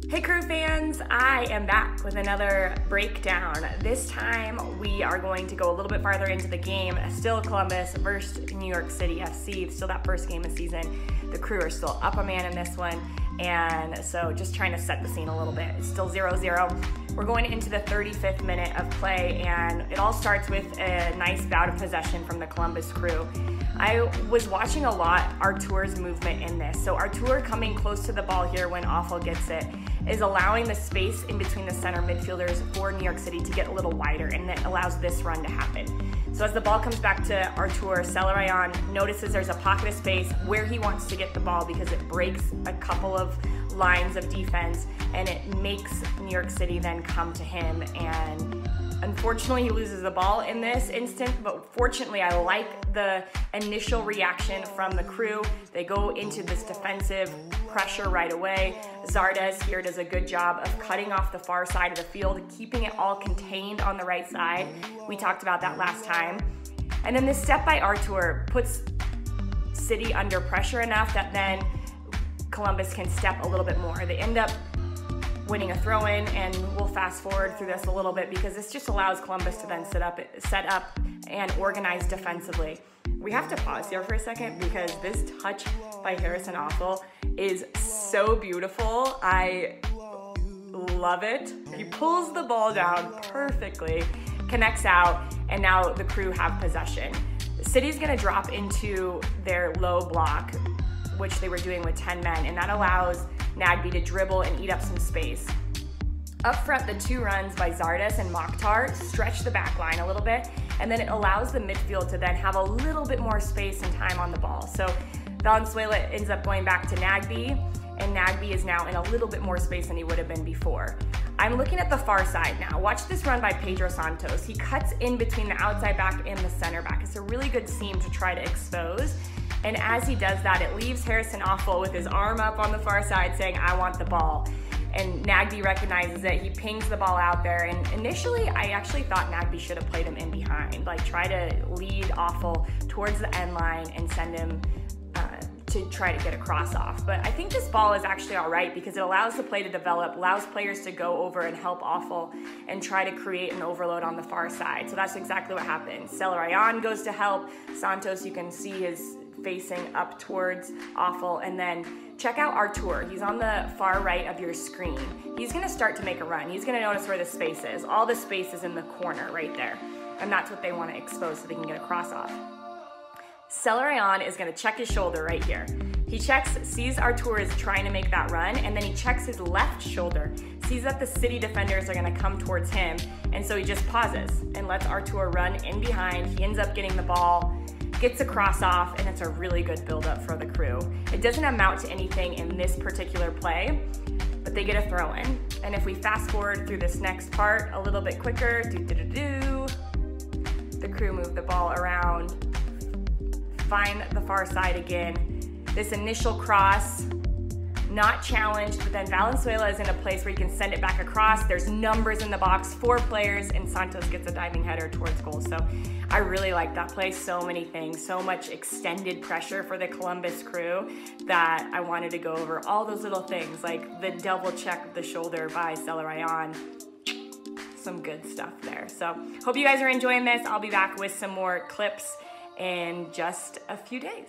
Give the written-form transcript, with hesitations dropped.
Hey Crew fans, I am back with another breakdown. This time we are going to go a little bit farther into the game. Still Columbus versus New York City FC, still that first game of the season. The Crew are still up a man in this one, and so just trying to set the scene a little bit. It's still 0-0. We're going into the 35th minute of play, and it all starts with a nice bout of possession from the Columbus Crew. I was watching a lot Artur's movement in this. So Artur coming close to the ball here when Awful gets it is allowing the space in between the center midfielders for New York City to get a little wider, and it allows this run to happen. So as the ball comes back to Artur, Celerayán notices there's a pocket of space where he wants to get the ball because it breaks a couple of lines of defense and it makes New York City then come to him, and unfortunately he loses the ball in this instant, but fortunately I like the initial reaction from the Crew. They go into this defensive pressure right away. Zardes here does a good job of cutting off the far side of the field, keeping it all contained on the right side. We talked about that last time. And then this step by Artur puts City under pressure enough that then Columbus can step a little bit more. They end up winning a throw-in, and we'll fast forward through this a little bit because this just allows Columbus to then set up and organize defensively. We have to pause here for a second because this touch by Harrison Awful is so beautiful. I love it. He pulls the ball down perfectly, connects out, and now the Crew have possession. City's gonna drop into their low block, which they were doing with 10 men, and that allows Nagbe to dribble and eat up some space. Up front, the two runs by Zardes and Mokhtar stretch the back line a little bit, and then it allows the midfield to then have a little bit more space and time on the ball. So Valenzuela ends up going back to Nagbe, and Nagbe is now in a little bit more space than he would have been before. I'm looking at the far side now. Watch this run by Pedro Santos. He cuts in between the outside back and the center back. It's a really good seam to try to expose. And as he does that, it leaves Harrison Awful with his arm up on the far side saying, I want the ball. And Nagbe recognizes it. He pings the ball out there. And initially, I actually thought Nagbe should have played him in behind, like try to lead Awful towards the end line and send him to try to get a cross off. But I think this ball is actually all right because it allows the play to develop, allows players to go over and help Awful and try to create an overload on the far side. So that's exactly what happened. Celerayán goes to help. Santos, you can see his facing up towards Awful, and then check out Artur. He's on the far right of your screen. He's gonna start to make a run. He's gonna notice where the space is. All the space is in the corner right there, and that's what they want to expose so they can get a cross off. Celerayán is gonna check his shoulder right here. He checks, sees Artur is trying to make that run, and then he checks his left shoulder, sees that the City defenders are gonna come towards him, and so he just pauses and lets Artur run in behind. He ends up getting the ball, gets a cross off, and it's a really good build-up for the Crew. It doesn't amount to anything in this particular play, but they get a throw-in. And if we fast forward through this next part a little bit quicker, the Crew move the ball around, find the far side again. This initial cross, not challenged, but then Valenzuela is in a place where you can send it back across. There's numbers in the box, 4 players, and Santos gets a diving header towards goal. So I really like that play. So many things, so much extended pressure for the Columbus Crew that I wanted to go over all those little things, like the double check of the shoulder by Celerayán. Some good stuff there. So hope you guys are enjoying this. I'll be back with some more clips in just a few days.